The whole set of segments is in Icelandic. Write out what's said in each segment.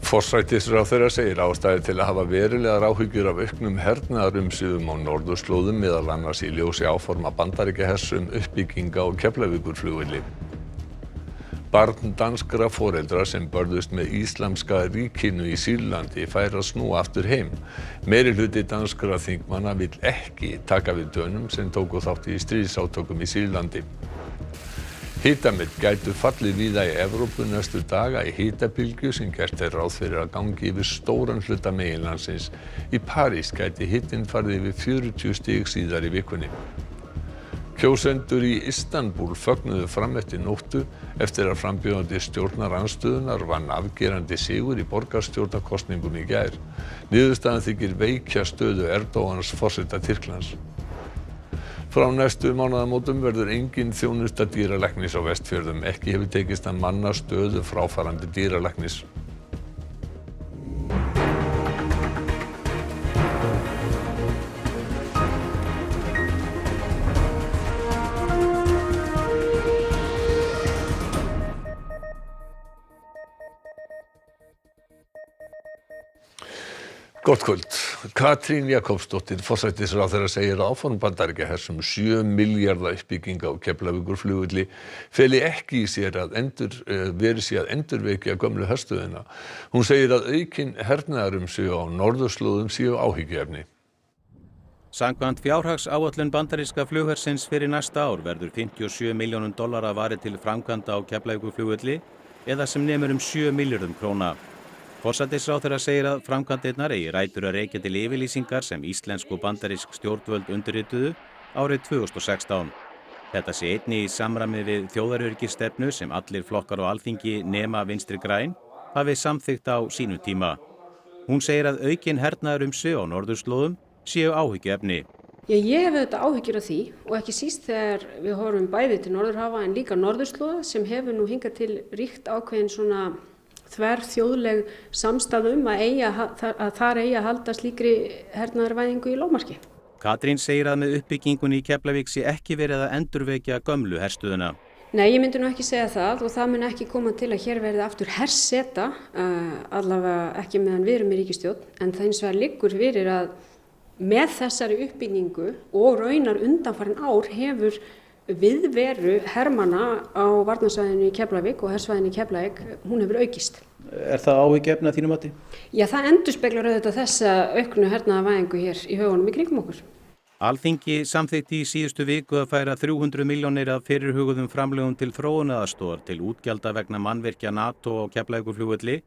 Forsætisráðherra segir ástæðu til að hafa verulegar áhyggjur af auknum hernaðarumsvifum á norðurslóðum, meðal annars í ljósi áforma Bandaríkjahers uppbygginga á Keflavíkurflugvelli. Barn danskra foreldra sem börðust með Íslamska ríkinu í Sýrlandi fær að snúa aftur heim. Meirihluti danskra þingmanna vill ekki taka við Dönum sem tóku þátt í stríðsátökum í Sýrlandi. Hitamet gætu fallið víða í Evrópu næstu daga í hitabylgju sem gert ráð fyrir að gangi yfir stóran hluta meginlandsins. Í París gæti hitinn farið yfir 40 stig síðar í vikunni. Kjósendur í Istanbúl fögnuðu fram eftir nóttu eftir að frambjóðandi stjórnarandstöðunnar vann afgerandi sigur í borgarstjórnarkosningum í gær. Niðurstaðan þykir veikja stöðu Erdogans forseta Tyrklands. Frá næstu mánaðamótum verður engin þjónusta dýralæknis á Vestfjörðum. Ekki hefur tekist að manna stöðu fráfarandi dýralæknis. Gott kvöld. Katrín Jakobsdóttir, forsætisráðherra, segir að áform Bandaríkjahers 7 milljarða uppbygging á Keflavíkurflugvelli feli ekki í sér að endurvekja gömlu herstöðina. Hún segir að aukin hernaðarumsvif á norðurslóðum séu áhyggjuefni. Samkvæmt fjárhagsáætlun bandaríska flughersins fyrir næsta ár verður $57 milljónum varið til framkvæmda á Keflavíkurflugvelli eða sem nemur 7 milljörðum króna. Forsætisráðherra segir að framkvæmdirnar eigi rætur að rekja til yfirlýsingar sem íslensk og bandarísk stjórnvöld undirrituðu árið 2016. Þetta sé einnig í samræmi við þjóðaröryggisstefnu sem allir flokkar á Alþingi nema Vinstri græn hafi samþykkt á sínum tíma. Hún segir að aukin hernaðarumsvif á norðurslóðum séu áhyggjuefni. Ég hef auðvitað áhyggjur af því og ekki síst þegar við horfum bæði til Norðurhafa en líka norðurslóða sem hefur nú hingað til ríkt ákveðin svona þverþjóðleg samstaða að þar eigi að halda slíkri hernaðarvæðingu í lágmarki. Katrín segir að með uppbyggingunni í Keflavík sé ekki verið að endurvekja gömlu herstöðina. Nei, ég myndi nú ekki segja það og það mun ekki koma til að hér verði aftur herseta, allavega ekki meðan við erum í ríkisstjórn, en það hins vegar liggur fyrir að með þessari uppbyggingu og raunar undanfarin ár hefur viðveru hermanna á varnarsvæðinu í Keflavík og hersvæðinu í Keflavík, hún hefur aukist. Er það áhyggjuefni að þínu mati? Já, það endurspeglar auðvitað þessa auknu hernaðarvæðingu hér í hugunum í kringum okkur. Alþingi samþykkti í síðustu viku að færa 300 milljónir af fyrirhuguðum framlögum til þróunaraðstoðar til útgjalda vegna mannvirkja NATO á Keflavíkurflugvelli.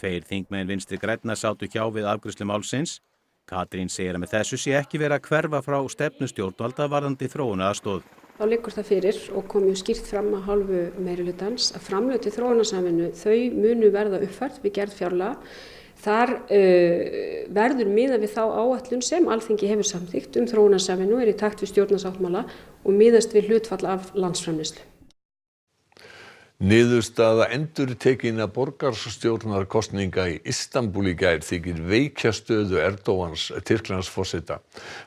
2 þingmenn Vinstri grænna sátu hjá við afgreiðslu málsins. Katrín segir að með þessu sé ekki verið að hverfa frá stefnu stjórnvalda varðandi þróunaraðstoð. Þá liggur það fyrir og kom mjög skýrt fram að hálfu meirihlutans að framlög til þróunarsamvinnu þau munu verða uppfært við gerð fjárlaga. Þar verður miðað við þá áætlun sem Alþingi hefur samþykkt þróunarsamvinnu er í takt við stjórnarsáttmála og miðast við hlutfall af landsframleiðslu. Niðurstaða endurtekinna borgarstjórnarkosninga í Istanbúl í gær þykir veikja stöðu Erdogans Tyrklandsforseta.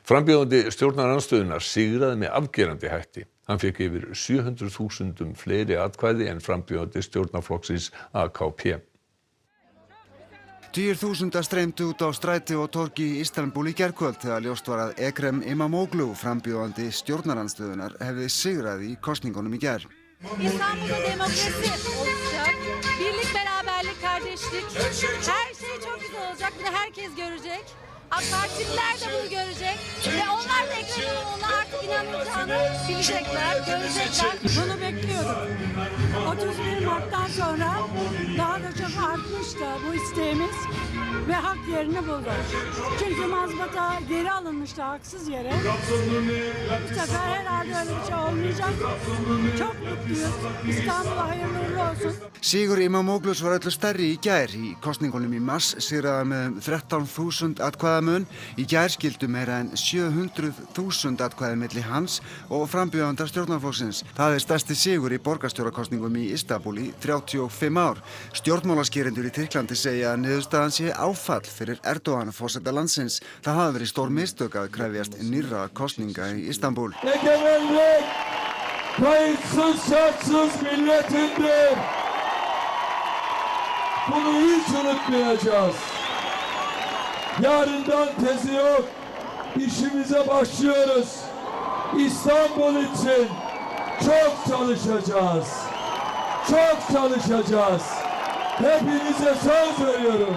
Frambjóðandi stjórnarandstöðunnar sigraði með afgerandi hætti. Hann fékk yfir 700.000 fleiri atkvæði en frambjóðandi stjórnarflokksins AKP. Tugir þúsunda streymdu út á stræti og torgi í Istanbúl í gærkvöld þegar ljóst var að Ekrem İmamoğlu, frambjóðandi stjórnarandstöðunnar, hefði sigrað í kosningunum í gær. İstanbul'da demokrasi olacak, birlik, beraberlik, kardeşlik, her şey çok güzel olacak. Bunu herkes görecek. AK Partililer de bunu görecek ve onlar da Ekrem İmamoğlu'na artık inanacağını bilecekler, görecekler. Bunu bekliyorduk. 31 Mart'tan sonra daha da çok artmıştı bu isteğimiz ve hak yerini buldu. Çünkü mazbata geri alınmıştı haksız yere. Bu sefer herhalde öyle bir şey olmayacak. Çok mutluyuz. İstanbul'a hayırlı uğurlu olsun. Sigur İmamoğlu's var öllu stærri í gær. Í kosningunum í mars sigraði með 13.000 atkvæðamun. Í gær skildu meira en 700.000 atkvæði milli hans og frambjóðanda stjórnarflokksins. Það er stærsti sigur í borgarstjórakosningum í Istanbúl í 35 ár. Stjórnmálaskýrendur í Tyrklandi segja að niðurstaðan sé áfall fyrir Erdogan forseta landsins. Það hafi verið stór mistök að krefjast nýrra kosninga í Istanbúl. Egemenlik kayıtsız şartsız milletindir. Bunu hiç unutmayacağız. Yarından tezi yok. İşimize başlıyoruz. İstanbul için çok çalışacağız. Çok çalışacağız. Hepinize söz veriyorum.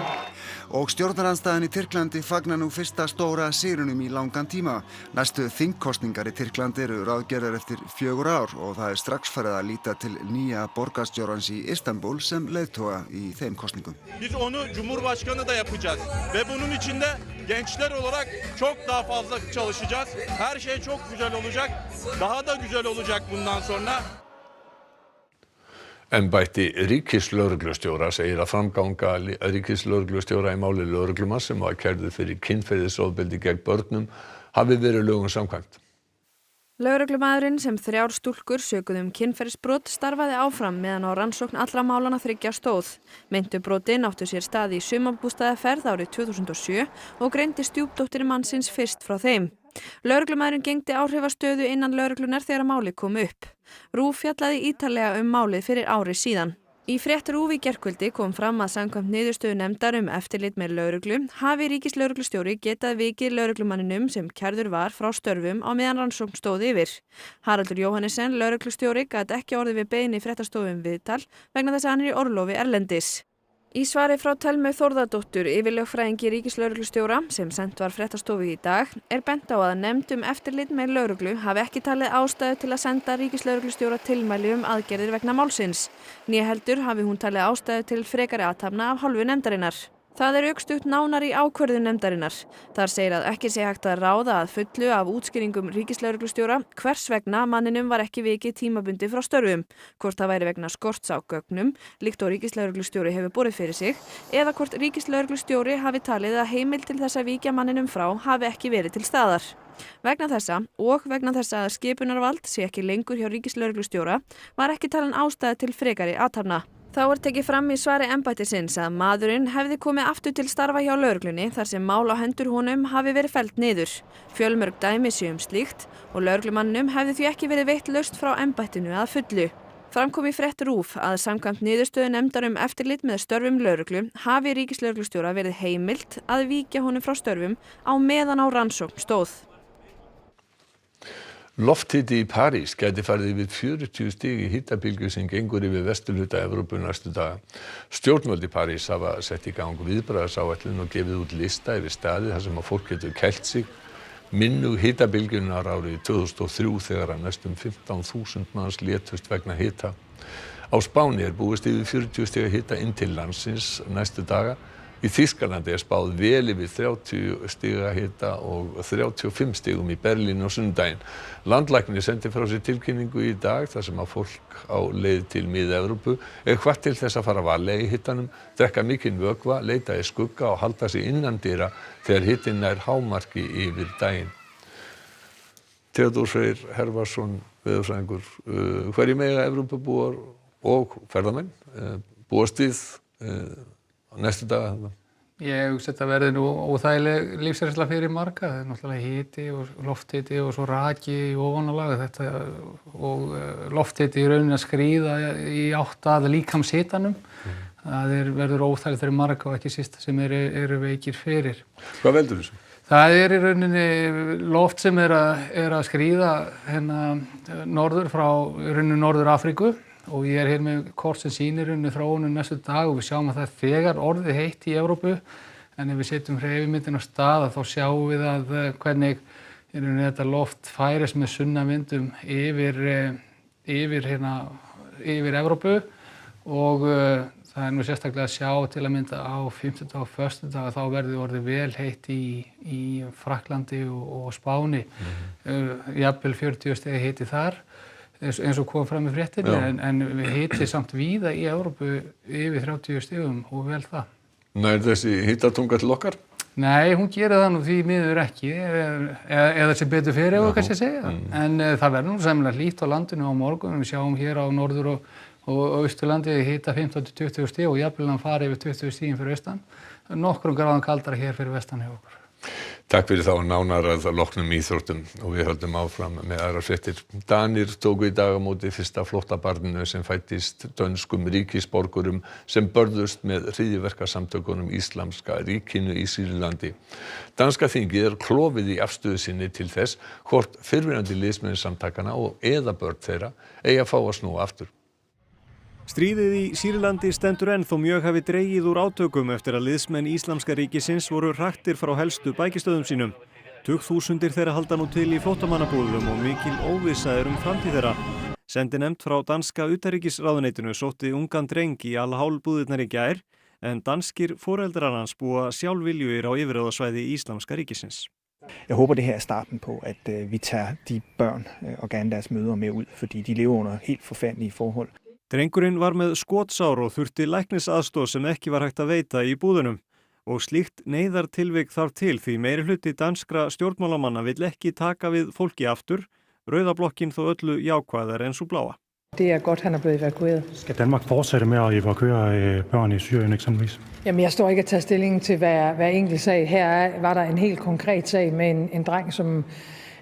Og stjórnarandstaðan í Tyrklandi fagnar nú fyrsta stóra sigrinum í langan tíma. Næstu þingkosningar í Tyrklandi eru ráðgerðar eftir 4 ár og það strax farið að líta til nýja borgarstjórans í Istanbul sem leiðtoga í þeim kosningum. Biz onu Cumhurbaşkanı da yapacağız ve bunun için de gençler olarak çok daha fazla çalışacağız. Her şey çok güzel olacak. Daha da güzel olacak bundan sonra. Embætti ríkislögreglustjóra segir að framganga ríkislögreglustjóra í máli lögreglumanns sem var kærður fyrir kynferðisofbeldi gegn börnum hafi verið lögum samkvæmt. Lögreglumaðurinn sem 3 stúlkur sökuðu kynferðisbrot starfaði áfram meðan á rannsókn allra málanna 3 stóð. Meintu brotin áttu sér stað í sumarbústaðaferð árið 2007 og greindi stjúpdóttir mannsins fyrst frá þeim. Lögreglumaðurinn gegndi áhrifastöðu innan lögreglunar þegar málið kom upp. RÚV fjallaði ítarlega málið fyrir ári síðan. Í frétt RÚV í gærkvöldi kom fram að samkvæmt niðurstöðu nefndar eftirlit með lögreglu hafi ríkislögreglustjóri getað vikið lögreglumanninum sem kærður var frá störfum á meðan rannsókn stóð yfir. Haraldur Jóhannessen, lögreglustjóri, gat ekki orðið við beiðni fréttastofu viðtal vegna þess að hann er í orlofi erlendis. Í svari frá Thelmu Þórðardóttur yfirlögfræðingi ríkislögreglustjóra sem sent var fréttastofu í dag bent á að nefnd eftirlit með lögreglu hafi ekki talið ástæðu til að senda ríkislögreglustjóra tilmæli aðgerðir vegna málsins. Né heldur hafi hún talið ástæðu til frekari athafna af hálfu nefndarinnar. Það rökstutt nánar í ákvörðun nefndarinnar. Þar segir að ekki sé hægt að ráða að fullu af útskýringum ríkislögreglustjóra hvers vegna manninum var ekki vikið tímabundi frá störfum, hvort það væri vegna skorts á gögnum, líkt og ríkislögreglustjóri hefur borið fyrir sig, eða hvort ríkislögreglustjóri hafi talið að heimild til þess að víkja manninum frá hafi ekki verið til staðar. Vegna þessa og vegna þess að skipunarvald sé ekki lengur hjá ríkislögreglustjóra var ekki talin ástæða til frekari athafna. Þá tekið fram í svari embættisins að maðurinn hefði komið aftur til starfa hjá lögreglunni þar sem mál á hendur honum hafi verið fellt niður. Fjölmörg dæmi séu slíkt og lögreglumanninum hefði því ekki verið veitt lausn frá embættinu að fullu. Fram kom í frétt RÚV að samkvæmt niðurstöðu nefndar eftirlit með störfum lögreglu hafi ríkislögreglustjóra verið heimilt að víkja honum frá störfum á meðan á rannsókn stóð. Lofthiti í París gæti farið yfir 40 stig í hitabylgju sem gengur yfir vesturhluta Evrópu næstu daga. Stjórnvöld í París hafa sett í gang viðbragðsáætlun og gefið út lista yfir staði þar sem að fólk getur kælt sig. Minnu hitabylgjunnar árið 2003 þegar að næstum 15.000 manns létust vegna hita. Á Spáni búist yfir 40 stiga hita inn til landsins næstu daga. Í Þýskalandi spáð vel yfir 30 stiga hita og 35 stigum í Berlín á sunnudaginn. Landlæknir sendi frá sér tilkynningu í dag þar sem að fólk á leið til Mið-Evrópu hvatt til þess að fara varlega í hitanum, drekka mikinn vökva, leita í skugga og halda sig innandyra þegar hitinn nær hámarki yfir daginn. Theodór Freyr Hervarsson, veðurfræðingur, hverju mega Evrópubúar og ferðamenn búast við næstu daga? Ég hugsa þetta verði nú óþægileg lífsreynsla fyrir marga. Það náttúrulega hiti og lofthiti og svo raki í ofanálag þetta og lofthiti í rauninni að skríða í átt að líkamshitanum. Það verður óþægilegt fyrir marga og ekki síst sem eru veikir fyrir. Hvað veldur þessu? Það í rauninni loft sem er að skríða norður frá rauninni Norður Afríku. Og ég hér með kort sem sýnir þróunum næstu dag og við sjáum að það þegar orðið heitt í Evrópu en ef við setjum hreyfimyndin á stað þá sjáum við að hvernig þetta loft færist með sunnavindum yfir Evrópu og það nú sérstaklega að sjá til að mynda á 50. og 1. dag þá verður orðið vel heitt í Frakklandi og Spáni, jafnvel 40 stiga hiti þar. Eins og kom fram í fréttinni en við hiti samt víða í Evrópu yfir 30 stigum og vel það. Nær þessi hitatunga til okkar? Nei, hún gerir það nú því miður ekki eða sem betur fyrir ef kannski segja. En það verður nú semlega hlýtt á landinu á morgun. Við sjáum hér á norður og austurlandi hita 15-20 stig og jafnvel hann fari yfir 20 stigin fyrir austan. Nokkrum gráðum kaldara hér fyrir vestan hjá okkur. Takk fyrir þá nánar að loknum íþróttum og við höldum áfram með aðrar fréttir. Danir tóku í dag á móti fyrsta flóttabarninu sem fæddist dönskum ríkisborgurum sem börðust með hryðjuverkasamtökunum Íslamska ríkinu í Sýrlandi. Danska þingið klofið í afstöðu sinni til þess hvort fyrrverandi liðsmenn samtakanna og eða börn þeirra eigi að fá að snúa aftur. Stríðið í Sýrlandi stendur enn þó mjög hafi dregið úr átökum eftir að liðsmenn Íslamska ríkisins voru hraktir frá helstu bækistöðum sínum. Tugþúsundir þeirra halda nú til í flóttamannabúðum og mikil óvissa framtíð þeirra. Sendinefnd frá danska utanríkisráðuneytinu sótti ungan dreng í Al-Hol-búðirnar í gær, en danskir foreldrar hans búa sjálfviljugir á yfirráðasvæði Íslamska ríkisins. Jeg håber, det her er starten på, at vi tager de børn og gerne deres mødre med ud, fordi de lever under helt forfærdelige forhold. Drengurinn var með skotsár og þurfti læknisaðstoð sem ekki var hægt að veita í búðunum. Og slíkt neyðartilvik þarf til því meiri hluti danskra stjórnmálamanna vill ekki taka við fólki aftur, rauða blokkin þó öllu jákvæðar en svo bláa. Det godt, han blevet evakueret. Skal Danmark fortsætte med at evakuere børn i Syrien eksempelvis? Jamen, jeg står ikke at tage stilling til hver enkelt sag. Her var der en helt konkret sag med en dreng, som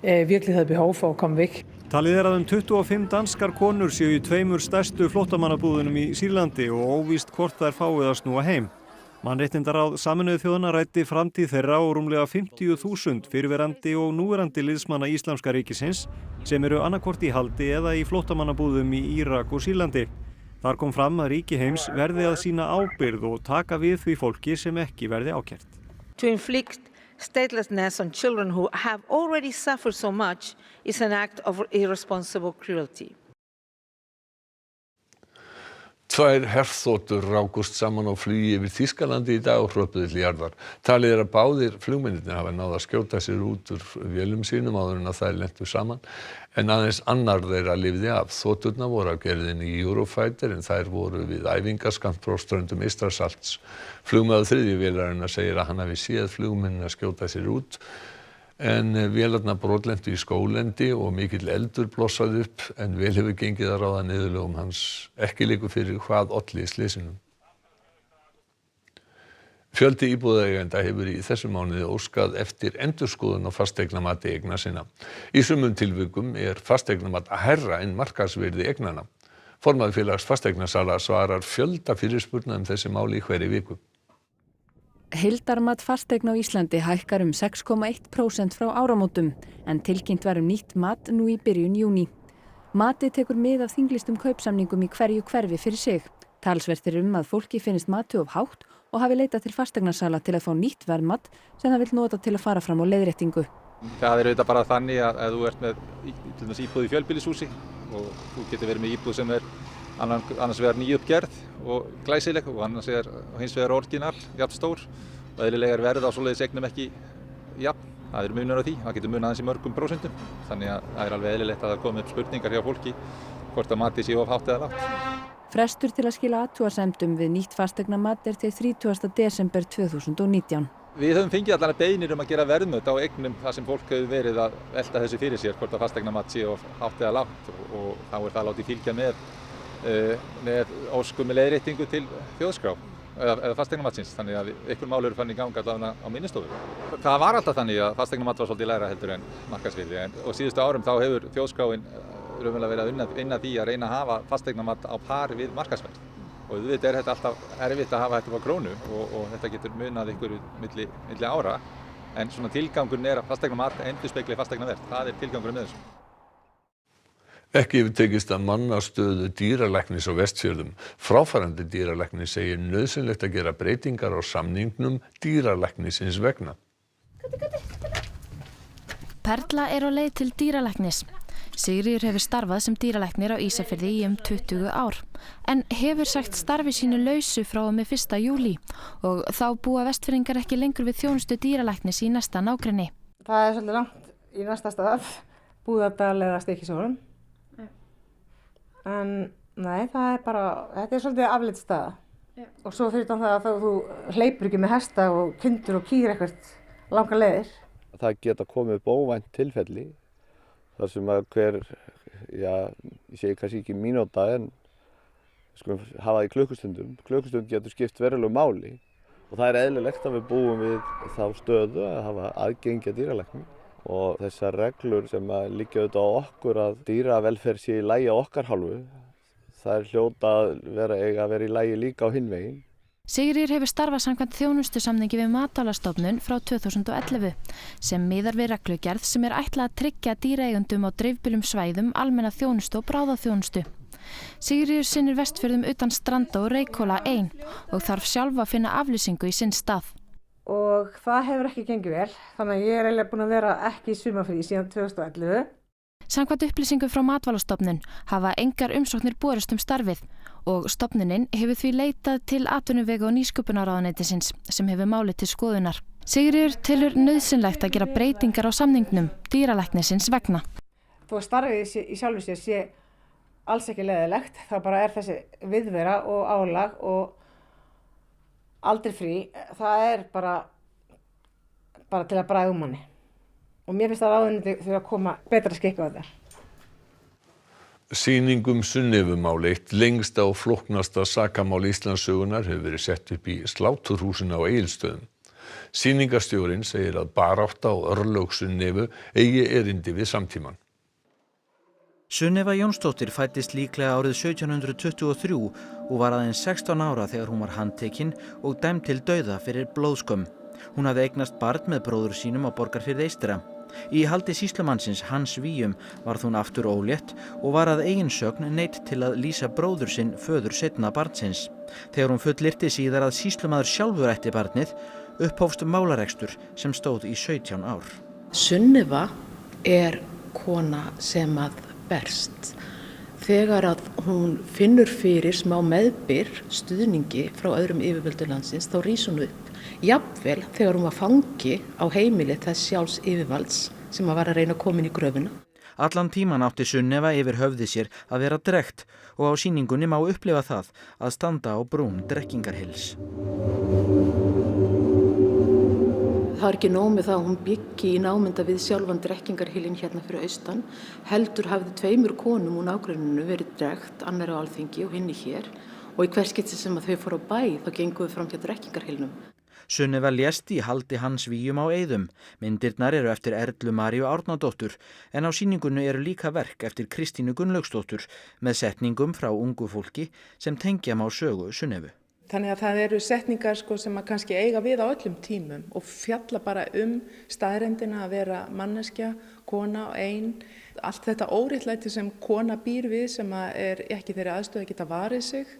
virkelig havde behov for at komme væk. Talið að 25 danskar konur séu í tveimur stærstu flóttamannabúðunum í Sýrlandi og óvíst hvort þær fáið að snúa heim. Mannréttindaráð Sameinuðu þjóðanna ræddi framtíð þeirra og rúmlega 50.000 fyrrverandi og núverandi liðsmanna Íslamska ríkisins sem annaðhvort í haldi eða í flóttamannabúðum í Írak og Sýrlandi. Þar kom fram að ríki heims verði að sýna ábyrgð og taka við því fólki sem ekki verði ákært. To inflict statelessness on children who have already suffered so much is an act of irresponsible cruelty. Tvær herþotur rákust saman á flugi yfir Þýskalandi í dag og hröpuðu til jarðar. Talið að báðir flugmennirnir hafa náð að skjóta sér út úr vélum sínum áður en að þær lentu saman, en aðeins annar þeirra lifði af. Þoturnar voru af gerðinni Eurofighter en þær voru við æfingar skammt frá ströndum Eystrasalts. Flugmaður þriðju vélarinnar segir að hann hafi séð flugmennina skjóta sér út, en vélarnar brotlentu í skóglendi og mikill eldur blossaði upp, en vel hefur gengið að ráða niðurlögum hans. Ekki liggur fyrir hvað olli slysinu. Fjöldi íbúðaeigenda hefur í þessum mánuði óskað eftir endurskoðun á fasteignamati eigna sinna. Í sumum tilvikum fasteignamat hærra en markaðsvirði eignanna. Formaður félags fasteignasala svarar fjölda fyrirspurna þessi máli í hverri viku. Heildarmat fasteigna á Íslandi hækkar 6,1% frá áramótum, en tilkynnt var nýtt mat nú í byrjun júní. Matið tekur mið af þinglistum kaupsamningum í hverju hverfi fyrir sig. Talsvert að fólki finnist matið of hátt og hafi leitað til fasteignasala til að fá nýtt verðmat sem það vill nota til að fara fram á leiðréttingu. Það auðvitað bara þannig að þú ert með íbúð í fjölbýlishúsi og þú getur verið með íbúð sem annars vegar nýuppgerð og glæsileg og hins vegar orginal, jafn stór og eðlilega verð á svoleiðis eignum ekki jafn. Það munur á því, það getur munað aðeins í mörgum prósentum, þannig að það alveg eðlilegt að það komi upp spurningar hjá fólki hvort að matið sé of hátt eða lágt. Frestur til að skila athugasemdum við nýtt fasteignamat til 30. desember 2019. Við höfum fengið allar beiðnir að gera verðmöt á eignum þar sem fólk hefur verið að velta þessu fyrir sér hvort að fasteignamat sé of hátt eða lágt og þá það látið fylgja með óskum með leiðréttingu til þjóðskrá eða fasteignamatsins, þannig að einhver mál eru farin í gang allavega á minnistofu. Það var alltaf þannig að fasteignamat var svolítið lægra heldur en markaðsvirði og síðustu árum þá hefur þjóðskráin raunverulega verið að vinna því að reyna að hafa fasteignamat á par við markaðsverð og auðvitað þetta alltaf erfitt að hafa þetta á krónu og þetta getur munað einhverju milli ára, en svona tilgangurinn að fasteignamat endurspegli fasteignaverð, það tilgangurinn með þessu. Ekki hefur tekist að manna stöðu dýralæknis á Vestfjörðum. Fráfarandi dýralæknir segir nauðsynlegt að gera breytingar á samningnum dýralæknisins vegna. Perla á leið til dýralæknis. Sigríður hefur starfað sem dýralæknir á Ísafirði í 20 ár, en hefur sagt starfi sínu lausu frá og með 1. júlí og þá búa Vestfirðingar ekki lengur við þjónustu dýralæknis í næsta nágrenni. Það svolítið langt í næsta stað, Búðardal eða Stykkishólm. En nei, þetta svolítið afleidd staða. Og svo fyrir það að þú hleypur ekki með hesta og kindur og kýr eitthvað langar leiðir. Það geta komið upp óvænt tilfelli þar sem að ég segi kannski ekki mínúta en hafa það í klukkustundum. Klukkustund getur skipt verulegu máli Og það eðlilegt að við búum við þá stöðu að hafa aðgengi að dýralækni og þessar reglur sem að liggja auðvitað á okkur að dýravelferð sé í lagi á okkar hálfu, það hljóta að vera í lagi líka á hinn veginn. Sigríður hefur starfað samkvæmt þjónustusamningi við Matvælastofnun frá 2011 sem miðar við reglugerð sem ætlað að tryggja dýraeigendum á dreifbýlum svæðum almenna þjónustu og bráðaþjónustu. Sigríður sinnir Vestfjörðum utan Stranda og Reykhóla ein og þarf sjálf að finna aflýsingu í sinn stað. Og það hefur ekki gengið vel, þannig að ég eiginlega búin að vera ekki í sumarfríi síðan 2011. Samkvæmt upplýsingum frá Matvælastofnun hafa engar umsóknir borist starfið og stofnunin hefur því leitað til atvinnuvega- og nýsköpunarráðuneytisins sem hefur málið til skoðunar. Sigríður telur nauðsynlegt að gera breytingar á samningnum dýralæknisins vegna. Þó að starfið í sjálfu sér sé alls ekki leiðilegt, það bara þessi viðvera og álag og aldrei frí, það bara til að bræða manni. Og mér finnst að ráðuneyti þurfa að koma betra skikku á þetta. Sýning Sunnefumál, eitt lengsta og flóknasta sakamál Íslandssögunnar, hefur verið sett upp í Sláturhúsinu á Egilsstöðum. Sýningarstjórinn segir að barátta og örlög Sunnefu eigi erindi við samtímann. Sunneva Jónsdóttir fæddist líklega árið 1723 og var aðeins 16 ára þegar hún var handtekin og dæmd til dauða fyrir blóðskömm. Hún hafði eignast barn með bróður sínum á Borgarfirði eystra. Í haldi sýslumannsins Hans Víum varð hún aftur ólétt og var að eigin sögn neydd til að lýsa bróður sinn föður seinna barnsins. Þegar hún fullyrti síðar að sýslumaður sjálfur ætti barnið, upphófst málarekstur sem stóð í 17 ár. Sunneva kona sem að berst. Þegar að hún finnur fyrir smá meðbyr stuðningi frá öðrum yfirvöldum landsins, þá rís hún upp. Jafnvel þegar hún var fangi á heimili þess sjálfs yfirvalds sem var að reyna að koma inn í gröfina. Allan tíman átti Sunneva yfir höfði sér að vera drekkt og á sýningunni má upplifa það að standa á brún Drekkingarhylls. Það ekki nóg með það að hún byggi í námynda við sjálfan Drekkingarhyllinn hérna fyrir austan, heldur hafði 2 konum úr nágrenninu verið drekkt, annar á Alþingi og hinni hér, og í hvers skipti sem að þau fóru á bæ þá gengu við fram hjá Drekkingarhyllnum. Sunneva lést í haldi Hans Víum á Eiðum. Myndirnar eru eftir Erlu Maríu Árnadóttur en á sýningunni eru líka verk eftir Kristínu Gunnlaugsdóttur með setningum frá ungu fólki sem tengja má sögu Sunnevu. Þannig að það eru setningar sem að kannski eiga við á öllum tímum og fjalla bara staðreyndina að vera manneskja, kona og ein. Allt þetta óréttlæti sem kona býr við sem að ekki þeirri aðstöðu að geta varið sig.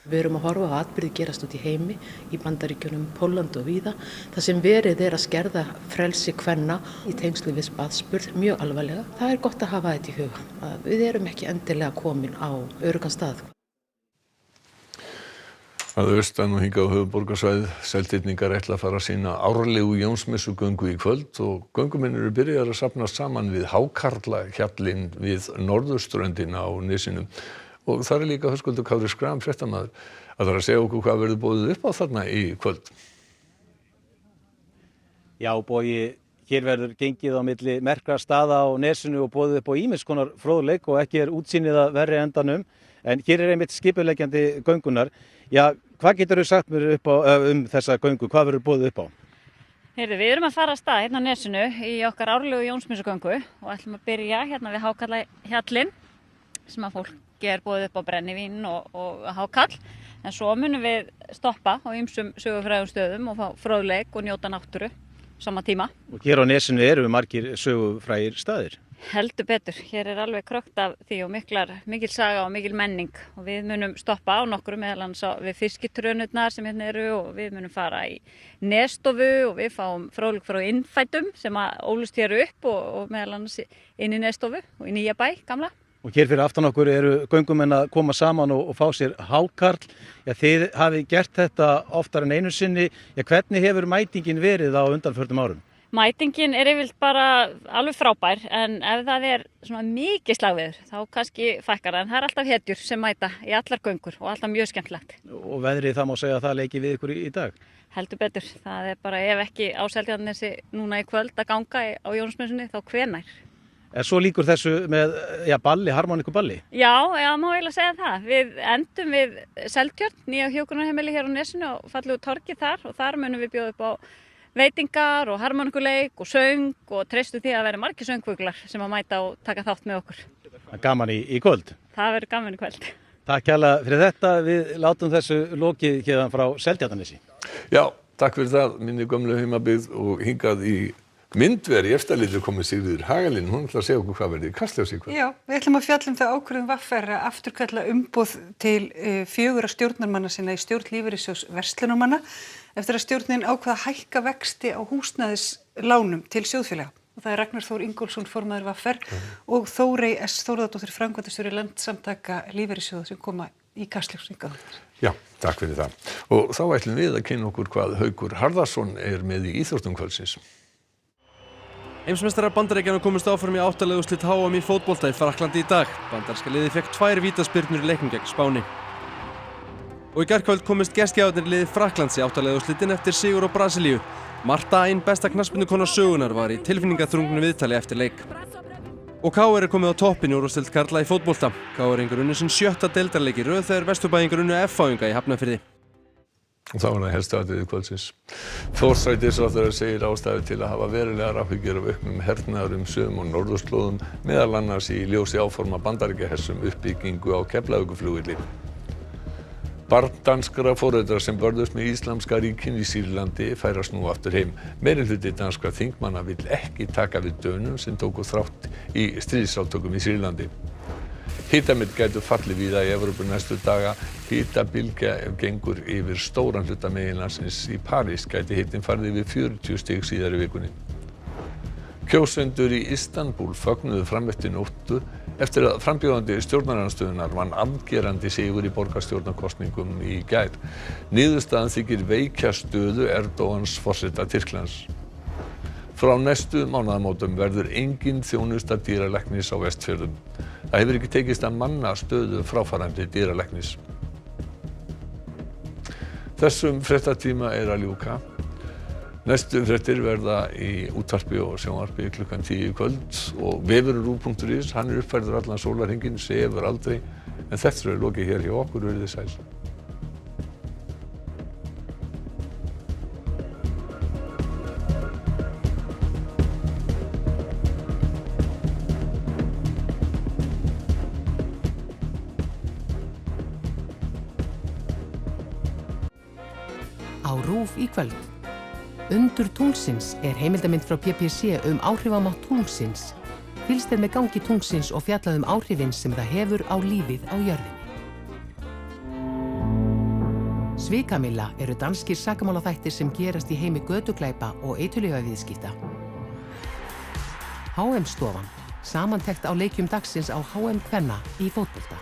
Við erum að horfa á atburði gerast út í heimi, í Bandaríkjunum, Póllandi og víða. Það sem verið að skerða frelsi kvenna í tengslu við aðspurð mjög alvarlega. Það gott að hafa þetta í huga. Við erum ekki endilega komin á öruggan stað. Að austan og hingað á höfuðborgarsvæðið, Seltirningar ætla að fara að sýna árlegu Jónsmessugöngu í kvöld og göngumenn eru byrjaðir að safnast saman við Hákarlahjallinn við norðurströndina á Nesinu. Og þar líka Höskuldur Kári Schram, fréttamaður, að það að segja okkur hvað verður boðið upp á þarna í kvöld. Já, Bogi, hér verður gengið á milli merkra staða á Nesinu og boðið upp á ýmiss konar fróðleik og ekki útsýnið að verri endanum. En hér einmitt skipuleggjandi göngunar. Já, hvað getur þú sagt mér þessa göngu? Hvað verður boðið upp á? Heyrðu, við erum að fara að stað hérna á Nesinu í okkar árlegu Jónsmessugöngu og ætlum að byrja hérna við Hákarlahjallinn sem að fólk boðið upp á brennivín og hákarl, en svo munum við stoppa á ýmsum sögufrægum stöðum og fá fróðleik og njóta náttúru sama tíma. Og hér á Nesinu eru margir sögufrægir staðir? Heldur betur, hér alveg krökkt af því og mikil saga og mikil menning og við munum stoppa á nokkru meðal annars við fiskitrönurnar sem hérna eru og við munum fara í Nesstofu og við fáum fróðleik frá innfættum sem að ólust hér upp og meðal annars inn í Nesstofu og í Nýja Bæ gamla. Og hér fyrir aftan okkur eru göngumenn að koma saman og fá sér hákarl. Já, þið hafið gert þetta oftar en einu sinni. Já, hvernig hefur mætingin verið á undanförnum árum? Mætingin yfirleitt bara alveg frábær, en ef það svona mikið slagviður, þá kannski fækkar það. En það alltaf hetjur sem mæta í allar göngur og alltaf mjög skemmtilegt. Og veðrið, það má segja að það leiki við ykkur í dag? Heldur betur. Það bara ef ekki á Seltjarnarnesi núna í kvöld að ganga á Jónsmessunni, þá hvenær? En svo líkur þessu með balli, harmoníkuballi. Já, má eiginlega segja það. Við endum við Seltjörn, nýja hjúkrunarheimili hér á Nesinu og fallegu torgi þar og þar munum við bjóða upp á veitingar og harmoníkuleik og söng og treystu því að vera margir söngfuglar sem að mæta og taka þátt með okkur. Gaman í kvöld. Það verður gaman í kvöld. Takk kærlega fyrir þetta. Við látum þessu lokið hérna frá Seltjarnarnesi. Já, takk fyrir það, minni gömlu heimabyggð og hingað í myndveri í Efstaleiti komið Sigríður Hagalín. Hún ætlar að segja okkur hvað verður í Kastljósi í kvöld. Já, við ætlum að fjalla það ákvörðun VR að afturkalla umboð til 4 stjórnarmanna sinna í stjórn Lífeyrissjóðs verslunarmanna eftir að stjórnin ákvað að hækka vexti á húsnæðislánum til sjóðfélaga. Og það Ragnar Þór Ingólfsson formaður VR og Þórey S. Þórðardóttir framkvæmdastjóri Landssamtaka Lífeyrissjóða sem koma í Kastljós. Já, takk fyrir það. Og þá ætlum við að kynna okkur hvað Haukur Harðarson með í íþróttum kvöldsins. Heimsmeistarar Bandaríkjanna komust áfram í 8 liða úrslit HM í fótbolta í Frakklandi í dag. Bandaríska liðið fékk 2 vítaspyrnur í leiknum gegn Spáni. Og í gærkvöld komist gestgjafarnir liðið Frakklands í 8 liða úrslitin eftir sigur á Brasilíu. Marta, ein besta knattspyrnukona sögunnar, var í tilfinningaþrungnu viðtali eftir leik. Og KR komið á toppinn í úrvalsdeild karla í fótbolta. KR-ingar unnu sinn 7. deildarleik í röð þegar Vesturbæingar unnu FH-inga í Hafnarfirði. Og þá það helstu atriði kvöldsins. Forsætisráðherra segir ástæðu til að hafa verulegar áhyggjur af auknum hernaðarumsvifum og norðurslóðum, meðal annars í ljósi áforma Bandaríkjahers uppbyggingu á Keflavíkurflugvelli. Barn danskra foreldra sem börðust með Íslamska ríkinu í Sýrlandi færast nú aftur heim. Meirihluti danskra þingmanna vill ekki taka við Dönum sem tóku þátt í stríðsátökum í Sýrlandi. Hitamet gætu fallið víða í Evrópu næstu daga. Hitabylgja gengur yfir stóran hluta meginlandsins. Í París gæti hitinn farið yfir 40 stig síðar í vikunni. Kjósendur í Istanbúl fögnuðu fram eftir nóttu eftir að frambjóðandi stjórnarandstöðunnar vann afgerandi sigur í borgarstjórnarkosningum í gær. Niðurstaðan þykir veikja stöðu Erdogans forseta Tyrklands. Frá næstu mánaðamótum verður engin þjónusta dýralæknis á Vestfjörðum. Það hefur ekki tekist að manna stöðu fráfarandi dýralæknis. Þessum fréttatíma að ljúka. Næstu fréttir verða í útvarpi og sjónvarpi klukkan 10 í kvöld og vefurinn RÚV.is, hann uppfærður allan sólarhringinn, sefur aldrei, en þetta lokið hér hjá okkur, verið þið sæl. Á RÚV í kvöld. Undur tunglsins heimildamynd frá BBC áhrifamátt tunglsins. Fylgst með gangi tunglsins og fjallað áhrifin sem það hefur á lífið á jörðinni. Svikamylla eru danskir sakamálaþættir sem gerast í heimi götuglæpa og eiturlyfjaviðskipta. HM-stofan, samantekt á leikjum dagsins á HM kvenna í fótbolta.